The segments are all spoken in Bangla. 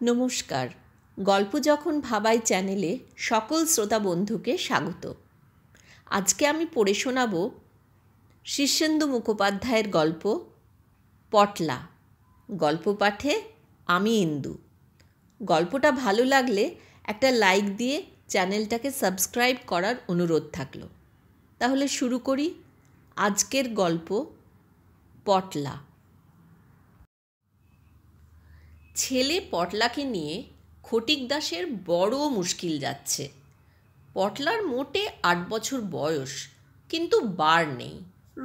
নমস্কার। গল্প যখন ভাবাই চ্যানেলে সকল শ্রোতা বন্ধুকে স্বাগত। আজকে আমি পড়ে শোনাব শীর্ষেন্দু মুখোপাধ্যায়ের গল্প পটলা। গল্প পাঠে আমি ইন্দু। গল্পটা ভালো লাগলে একটা লাইক দিয়ে চ্যানেলটাকে সাবস্ক্রাইব করার অনুরোধ থাকলো। তাহলে শুরু করি আজকের গল্প পটলা। ছেলে পটলাকে নিয়ে খটিক দাসের বড় মুশকিল যাচ্ছে। পটলার মোটে 8 বছর বয়স, কিন্তু বার নেই,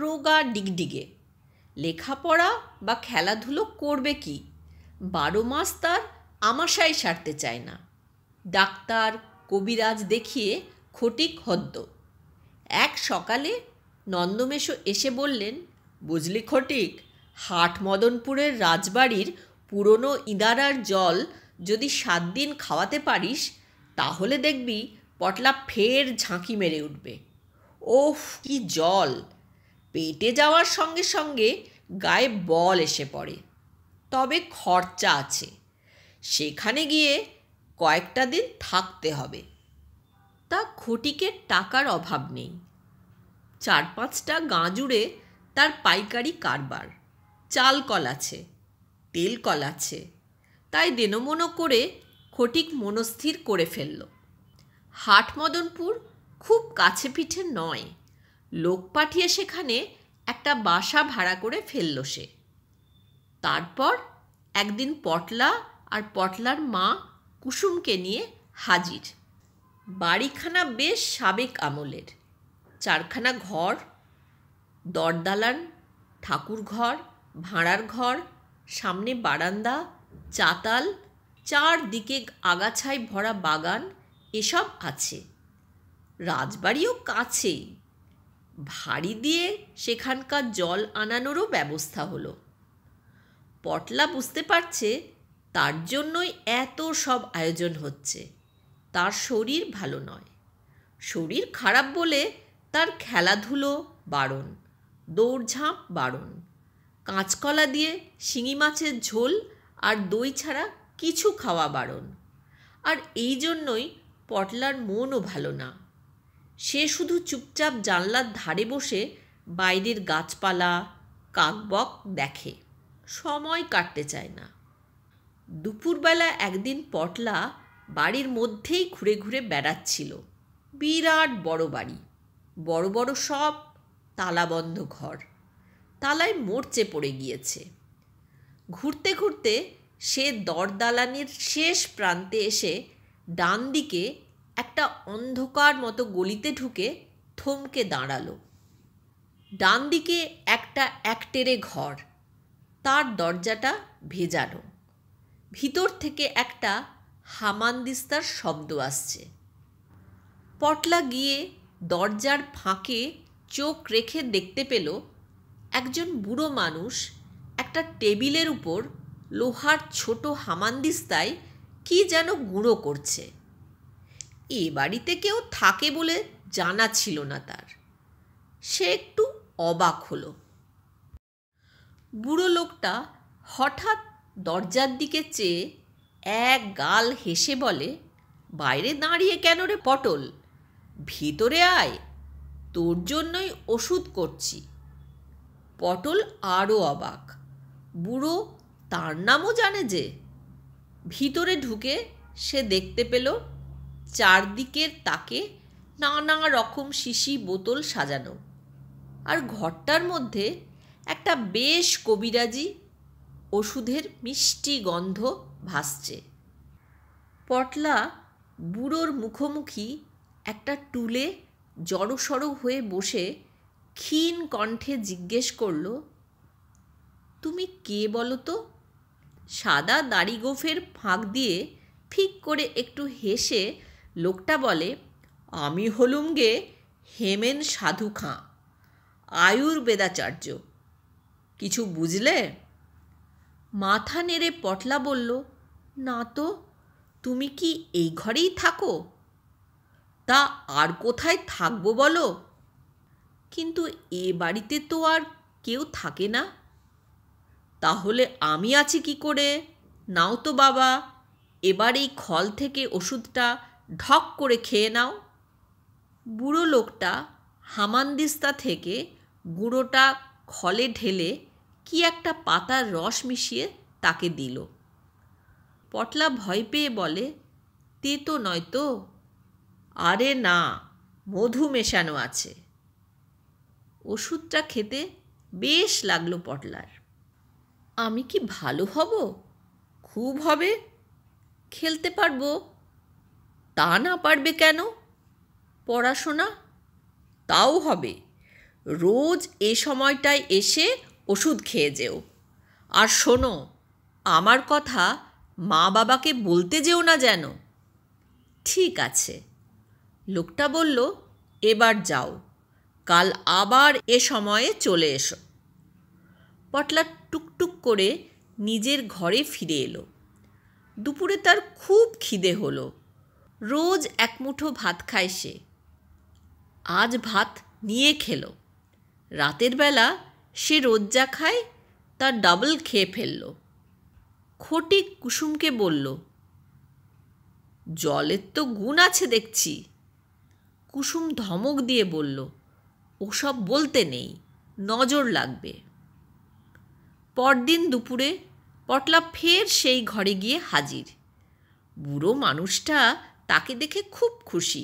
রোগা ডিগডিগে। লেখাপড়া বা খেলাধুলো করবে কি? 12 মাস তার আমাশাই সারতে চায় না। ডাক্তার কবিরাজ দেখিয়ে খটিক হদ্দ। এক সকালে নন্দমেশো এসে বললেন, বুঝলি খটিক, হাট মদনপুরের রাজবাড়ির পুরনো ইদারার জল যদি 7 দিন খাওয়াতে পারিস, তাহলে দেখবি পটলা ফের ঝাঁকি মেরে উঠবে। ওফ, কি জল! পেটে যাওয়ার সঙ্গে সঙ্গে গায়ে বল এসে পড়ে। তবে খরচা আছে, সেখানে গিয়ে কয়েকটা দিন থাকতে হবে। তা খটিকের টাকার অভাব নেই। 4-5টা গাঁ জুড়ে তার পাইকারি কারবার। চাল কল আছে, তেল কল আছে। তাই দেনমনো করে খটিক মনস্থির করে ফেলল। হাট মদনপুর খুব কাছে পিঠে নয়। লোক পাঠিয়ে সেখানে একটা বাসা ভাড়া করে ফেলল সে। তারপর একদিন পটলা আর পটলার মা কুসুমকে নিয়ে হাজির। বাড়িখানা বেশ সাবেক আমলের। 4খানা ঘর, দরদালান, ঠাকুর ঘর, ভাঁড়ার ঘর, সামনে বারান্দা, চাতাল, চারদিকে আগাছায় ভরা বাগান, এসব আছে। রাজবাড়িও কাছেই। ভারী দিয়ে সেখানকার জল আনানোরও ব্যবস্থা হলো। পটলা বুঝতে পারছে তার জন্যই এত সব আয়োজন হচ্ছে। তার শরীর ভালো নয়। শরীর খারাপ বলে তার খেলাধুলো বারণ, দৌড়ঝাঁপ বারণ। কাঁচকলা দিয়ে শিঙি মাছের ঝোল আর দই ছাড়া কিছু খাওয়া বারণ। আর এই জন্যই পটলার মনও ভালো না। সে শুধু চুপচাপ জানলার ধারে বসে বাইরের গাছপালা, কাকবক দেখে, সময় কাটতে চায় না। দুপুরবেলা একদিন পটলা বাড়ির মধ্যেই ঘুরে ঘুরে বেড়াচ্ছিল। বিরাট বড় বাড়ি, বড় বড় সব তালাবন্ধ ঘর, তালায় মরচে পড়ে গিয়েছে। ঘুরতে ঘুরতে সে দরদালানির শেষ প্রান্তে এসে ডান দিকে একটা অন্ধকার মতো গলিতে ঢুকে থমকে দাঁড়ালো। ডান দিকে একটা একটেরে ঘর, তার দরজাটা ভেজানো। ভিতর থেকে একটা হামানদিস্তার শব্দ আসছে। পটলা গিয়ে দরজার ফাঁকে চোখ রেখে দেখতে পেল একজন বুড়ো মানুষ একটা টেবিলের উপর লোহার ছোট হামানদিস্তায় কি যেন গুঁড়ো করছে। এ বাড়িতে কেউ থাকে বলে জানা ছিল না তার। সে একটু অবাক হলো। বুড়ো লোকটা হঠাৎ দরজার দিকে চেয়ে এক গাল হেসে বলে, বাইরে দাঁড়িয়ে কেন রে পটল, ভিতরে আয়, তোর জন্যই ওষুধ করছি। পটল আরও অবাক। বুড়ো তার নামও জানে যে। ভিতরে ঢুকে সে দেখতে পেল চারদিকের তাকে নানা রকম শিশি বোতল সাজানো, আর ঘরটার মধ্যে একটা বেশ কবিরাজি ওষুধের মিষ্টি গন্ধ ভাসছে। পটলা বুড়োর মুখোমুখি একটা টুলে জড়সড় হয়ে বসে ক্ষীণ কণ্ঠে জিজ্ঞেস করল, তুমি কে বলো তো? সাদা দাড়ি গোঁফের ফাঁক দিয়ে ফিক করে একটু হেসে লোকটা বলে, আমি হলুম গে হেমেন সাধু খাঁ, আয়ুর্বেদাচার্য। কিছু বুঝলে? মাথা নেড়ে পটলা বলল, না তো। তুমি কি এই ঘরেই থাকো? তা আর কোথায় থাকবো বলো? কিন্তু এ বাড়িতে তো আর কেউ থাকে না। তাহলে আমি আছি কি করে? নাও তো বাবা। এবার এই খল থেকে ওষুধটা ঢক করে খেয়ে নাও। বুড়ো লোকটা হামানদিস্তা থেকে গুঁড়োটা খলে ঢেলে কি একটা পাতার রস মিশিয়ে তাকে দিল। পটলা ভয় পেয়ে বলে, তেতো নয় তো? আরে না, মধু মেশানো আছে। ওষুধটা খেতে বেশ লাগলো পটলার। আমি কি ভালো হব? খুব হবে। খেলতে পারবো? তা না পারবে কেন? পড়াশোনা? তাও হবে। রোজ এ সময়টায় এসে ওষুধ খেয়ে যেও। আর শোনো, আমার কথা মা বাবাকে বলতে যেও না যেন। ঠিক আছে। লোকটা বলল, এবার যাও, কাল আবার এ সময়ে চলে এসো। পটলা টুকটুক করে নিজের ঘরে ফিরে এলো। দুপুরে তার খুব খিদে হলো। রোজ এক মুঠো ভাত খায় সে। আজ ভাত নিয়ে খেলো। রাতের বেলা সে রোজ যা খায় তার ডাবল খেয়ে ফেলল। ফটিক কুসুমকে বলল, জলের তো গুণ আছে দেখছি। কুসুম ধমক দিয়ে বলল, ওসব বলতে নেই, নজর লাগবে। পরদিন দুপুরে পটলা ফের সেই ঘরে গিয়ে হাজির। বুড়ো মানুষটা তাকে দেখে খুব খুশি।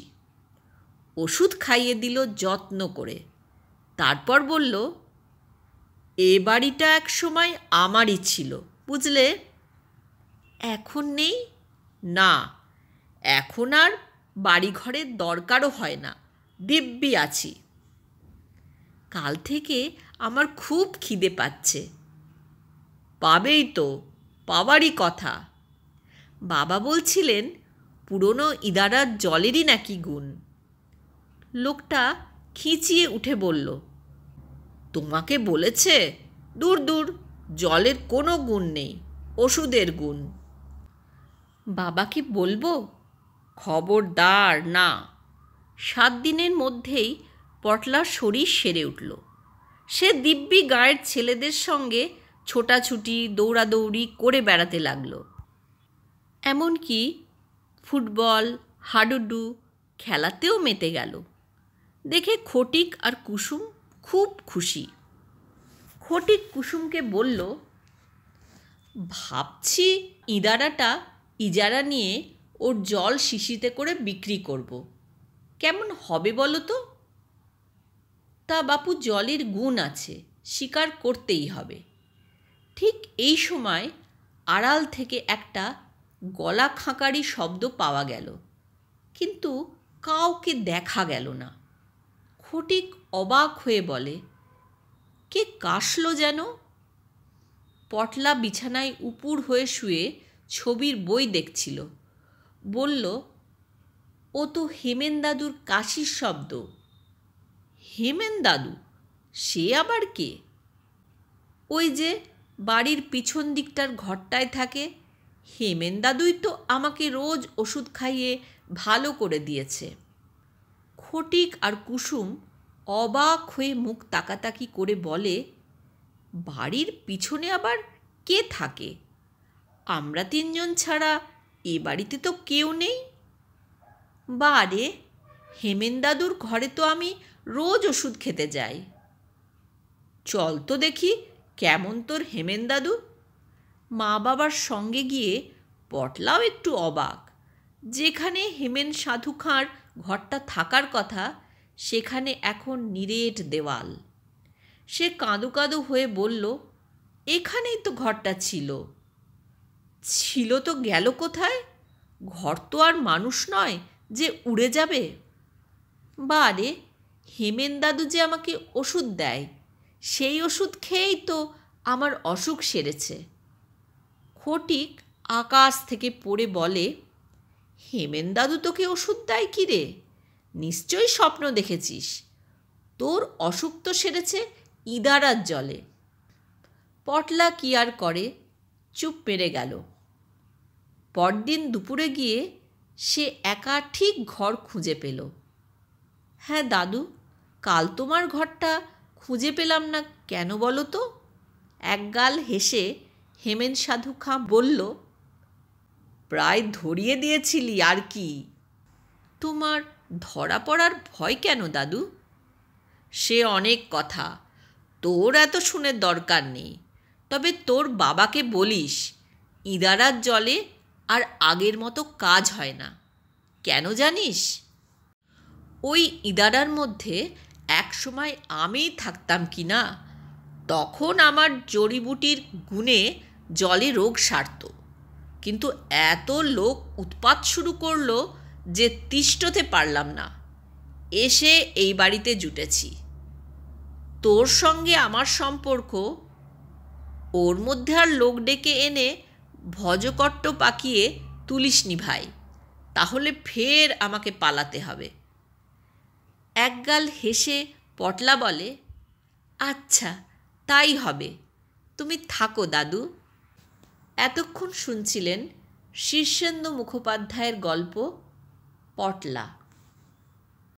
ওষুধ খাইয়ে দিল যত্ন করে। তারপর বলল, এ বাড়িটা এক সময় আমারই ছিল, বুঝলে? এখন নেই? না, এখন আর বাড়িঘরের দরকারও হয় না, দিব্যি আছি। কাল থেকে আমার খুব খিদে পাচ্ছে। পাবেই তো, পাওয়ারই কথা। বাবা বলছিলেন পুরনো ইদারার জলেরই নাকি গুণ। লোকটা খিঁচিয়ে উঠে বলল, তোমাকে বলেছে? দূর দূর, জলের কোনো গুণ নেই, ওষুধের গুণ। বাবাকে বলবো? খবরদার না। 7 দিনের মধ্যেই পটলার শরীর সেরে উঠল। সে দিব্যি গায়ের ছেলেদের সঙ্গে ছোটাছুটি দৌড়াদৌড়ি করে বেড়াতে লাগল। এমনকি ফুটবল হাডুডু খেলাতেও মেতে গেল। দেখে ফটিক আর কুসুম খুব খুশি। ফটিক কুসুমকে বলল, ভাবছি ইদারাটা ইজারা নিয়ে ওর জল শিশিতে করে বিক্রি করব। কেমন হবে বলো তো? তা বাপু, জলের গুণ আছে, স্বীকার করতেই হবে। ঠিক এই সময় আড়াল থেকে একটা গলা খাঁকারি শব্দ পাওয়া গেল, কিন্তু কাউকে দেখা গেল না। ফটিক অবাক হয়ে বলে, কে কাশলো যেন? পটলা বিছানায় উপুর হয়ে শুয়ে ছবির বই দেখছিল। বলল, ও তো হেমেন দাদুর কাশির শব্দ। হেমেন দাদু? সে আবার কে? ওই যে বাড়ির পিছন দিকটার ঘরটায় থাকে, হেমেন দাদুই তো আমাকে রোজ ওষুধ খাইয়ে ভালো করে দিয়েছে। ফটিক আর কুসুম অবাক হয়ে মুখ তাকাতাকি করে বলে, বাড়ির পিছনে আবার কে থাকে? আমরা 3 জন ছাড়া এ বাড়িতে তো কেউ নেই। বারে, হেমেন দাদুর ঘরে তো আমি রোজ ওষুধ খেতে যাই। চল তো দেখি কেমন তোর হেমেন দাদু। মা বাবার সঙ্গে গিয়ে পটলাও একটু অবাক। যেখানে হেমেন সাধু খাঁর ঘরটা থাকার কথা, সেখানে এখন নিরেট দেওয়াল। সে কাঁদো কাঁদো হয়ে বলল, এখানেই তো ঘরটা ছিল। ছিল তো গেল কোথায়? ঘর তো আর মানুষ নয় যে উড়ে যাবে। বারে, হেমেন দাদু যে আমাকে ওষুধ দেয়, সেই ওষুধ খেয়েই তো আমার অসুখ সেরেছে। ফটিক আকাশ থেকে পড়ে বলে, হেমেন দাদু তোকে ওষুধ দেয় কি রে? নিশ্চয়ই স্বপ্ন দেখেছিস। তোর অসুখ তো সেরেছে ইদারার জলে। পটলা কি আর করে, চুপ মেরে গেল। পরদিন দুপুরে গিয়ে সে একা ঠিক ঘর খুঁজে পেল। হ্যাঁ দাদু, কাল তোমার ঘরটা খুঁজে পেলাম না কেন বলো তো? একগাল হেসে হেমেন সাধু খাঁ বলল, প্রায় ধরিয়ে দিয়েছিলি আর কি। তোমার ধরা পড়ার ভয় কেন দাদু? সে অনেক কথা, তোর এত শুনে দরকার নেই। তবে তোর বাবাকে বলিস ইদারার জলে আর আগের মতো কাজ হয় না। কেন জানিস? ওই ইদারার মধ্যে এক সময় আমি থাকতাম কি না, তখন আমার জড়িবুটির গুণে জলে রোগ সারত। কিন্তু এত লোক উৎপাত শুরু করলো যে তিষ্ঠতে পারলাম না, এসে এই বাড়িতে জুটেছি। তোর সঙ্গে আমার সম্পর্ক, ওর মধ্যে আর লোক ডেকে এনে ভজকট্ট পাকিয়ে তুলিসনি ভাই, তাহলে ফের আমাকে পালাতে হবে। একগাল হেসে পটলা বলে, আচ্ছা তাই হবে, তুমি থাকো দাদু। এতক্ষণ শুনছিলেন শীর্ষেন্দু মুখোপাধ্যায়ের গল্প পটলা।